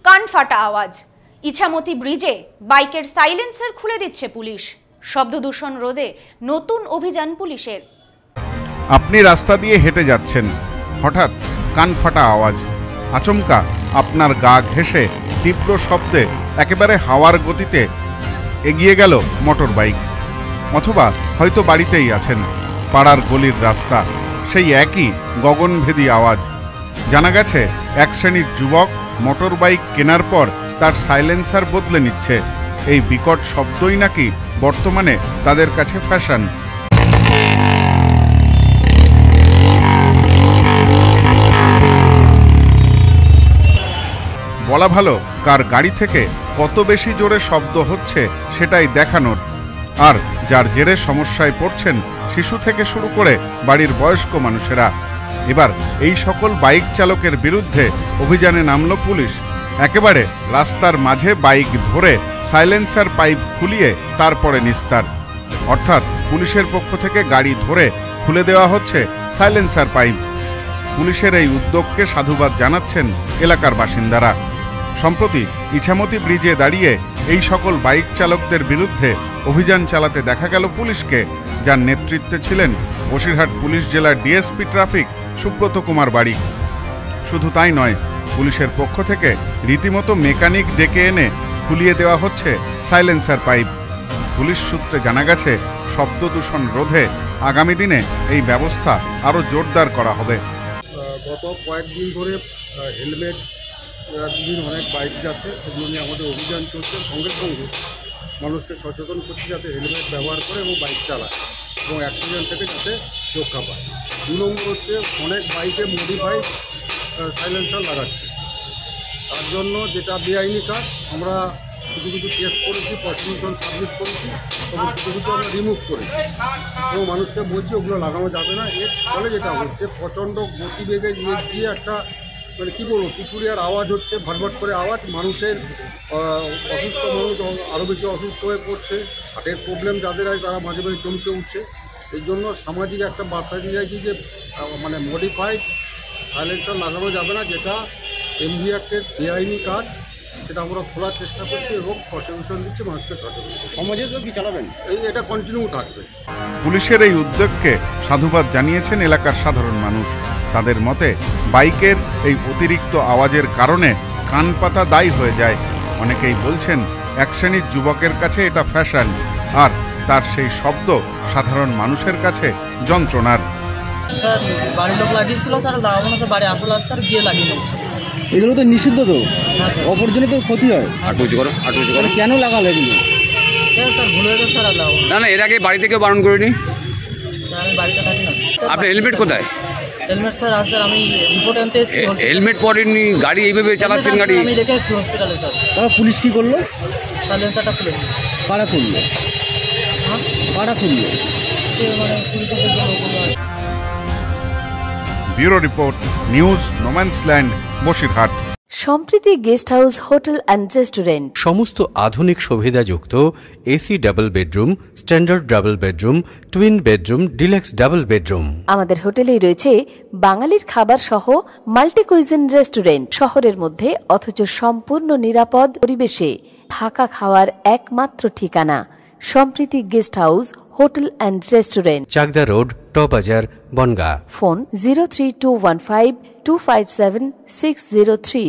কান ফাটা আওয়াজ। ইছামতি ব্রিজে বাইকের সাইলেন্সার খুলে দিচ্ছে পুলিশ। শব্দ দূষণ রোধে নতুন অভিযান পুলিশের। আপনি রাস্তা দিয়ে হেঁটে যাচ্ছেন, হঠাৎ কান ফাটা আওয়াজ, আচমকা আপনার গা ঘেঁষে তীব্র শব্দে একেবারে হাওয়ার গতিতে এগিয়ে গেল মোটর বাইক। অথবা হয়তো বাড়িতেই আছেন, পাড়ার গলির রাস্তা, সেই একই গগনভেদী আওয়াজ। জানা গেছে এক শ্রেণীর যুবক মোটর বাইক কেনার পর তার সাইলেন্সার বদলে নিচ্ছে। এই বিকট শব্দই নাকি বর্তমানে তাদের কাছে ফ্যাশন। বলা ভালো, কার গাড়ি থেকে কত বেশি জোরে শব্দ হচ্ছে সেটাই দেখানোর। আর যার জেরে সমস্যায় পড়ছেন শিশু থেকে শুরু করে বাড়ির বয়স্ক মানুষেরা। এবার এই সকল বাইক চালকের বিরুদ্ধে অভিযানে নামল পুলিশ। একেবারে রাস্তার মাঝে বাইক ধরে সাইলেন্সার পাইপ খুলিয়ে তারপরে নিস্তার। অর্থাৎ পুলিশের পক্ষ থেকে গাড়ি ধরে খুলে দেওয়া হচ্ছে সাইলেন্সার পাইপ। পুলিশের এই উদ্যোগকে সাধুবাদ জানাচ্ছেন এলাকার বাসিন্দারা। সম্প্রতি ইছামতি ব্রিজে দাঁড়িয়ে এই সকল বাইক চালকদের বিরুদ্ধে অভিযান চালাতে দেখা গেল পুলিশকে, যার নেতৃত্বে ছিলেন বসিরহাট পুলিশ জেলার ডিএসপি ট্রাফিক সুব্রত কুমার বারিক। শুধু তাই নয়, পুলিশের পক্ষ থেকে রীতিমতো মেকানিক ডেকে এনে খুলিয়ে দেওয়া হচ্ছে সাইলেন্সার পাইপ। পুলিশ সূত্রে জানা গেছে শব্দ দূষণ রোধে আগামী দিনে এই ব্যবস্থা আরও জোরদার করা হবে। গত কয়েকদিন ধরে হেলমেট দিন অনেক বাইক যাচ্ছে, সেগুলো নিয়ে আমাদের অভিযান চলছে। সঙ্গে সঙ্গে মানুষকে সচেতন করছে যাতে হেলমেট ব্যবহার করে এবং বাইক চালায় এবং অ্যাক্সিডেন্ট থেকে যাতে রক্ষা পায়। 2 নম্বর হচ্ছে অনেক বাইকে মডিফাইড সাইলেন্সার লাগাচ্ছে, তার জন্য যেটা বেআইনি কাজ। আমরা কিছু কিছু কেস করেছি, প্রসিকিউশন সাবমিট করেছি এবং কিছু কিছু আমরা রিমুভ করেছি এবং মানুষকে বলছি ওগুলো লাগানো যাবে না। এর ফলে যেটা হচ্ছে প্রচণ্ড গতিবেগে গিয়ে একটা মানে কী বলবো পিছুরিয়ার আওয়াজ হচ্ছে, ভটভট করে আওয়াজ। মানুষের অসুস্থ মানুষ আরও বেশি অসুস্থ হয়ে পড়ছে। হার্টের প্রবলেম যাদের হয় তারা মাঝে মাঝে চমকে উঠছে। এই জন্য সামাজিক একটা বার্তা দিয়ে যাচ্ছি যে মানে মডিফাইড সাইলেন্সার লাগানো যাবে না, যেটা এমভি অ্যাক্টের বেআইনি কাজ, সেটা আমরা খোলার চেষ্টা করছি এবং প্রসিকিউশন দিচ্ছি। মানুষকে সচেতন সমাজে তো কি চালাবেন, এটা কন্টিনিউ থাকবে। পুলিশের এই উদ্যোগকে সাধুবাদ জানিয়েছেন এলাকার সাধারণ মানুষ। তাদের মতে বাইকের এই অতিরিক্ত আওয়াজের কারণে কান পাতা দায়ী হয়ে যায়। অনেকেই বলছেন এক শ্রেণীর যুবকের কাছে এটা ফ্যাশন, আর তার সেই শব্দ সাধারণ মানুষের কাছে যন্ত্রণার। স্যার বাড়ির লোক লাগিয়েছিল, স্যার লাগাবো না, স্যার বাড়ি আসলে স্যার গিয়ে লাগিয়ে নেব। এগুলো তো নিষিদ্ধ, তো অপরজনিত ক্ষতি হয়। কেন লাগালো এগুলো? স্যার ভুল হয়ে গেছে স্যার, লাগাবো না। না, এর আগে বাড়ি থেকে বারণ করিনি। স্যার আমি বাড়িতে থাকি না। আপনার হেলমেট কোথায়? হেলমেট স্যার আছে, স্যার আমি রিপোর্ট আনতে এসেছি। হেলমেট পরেননি, গাড়ি এইভাবে চালাচ্ছেন গাড়ি? আমি রেখে এসেছি হসপিটালে স্যার। তারপর পুলিশ কি করলো? সাইলেন্সারটা খুলে দিল। কারা খুললো? হ্যাঁ কারা খুললো? মানে bureau report, news no man's land, Basirhat. Sampriti guest house hotel and restaurant. সমস্ত আধুনিক সুবিধাযুক্ত AC double bedroom, standard double bedroom, twin bedroom, deluxe double bedroom. আমাদের হোটেলেই রয়েছে বাঙালির খাবার সহ মাল্টি কুইজিন রেস্টুরেন্ট। শহরের মধ্যে অথচ সম্পূর্ণ নিরাপদ পরিবেশে থাকা খাওয়ার একমাত্র ঠিকানা Sampriti guest house hotel and restaurant, Chakdah road, টবাজার, বনগাঁ। ফোন 03215257603।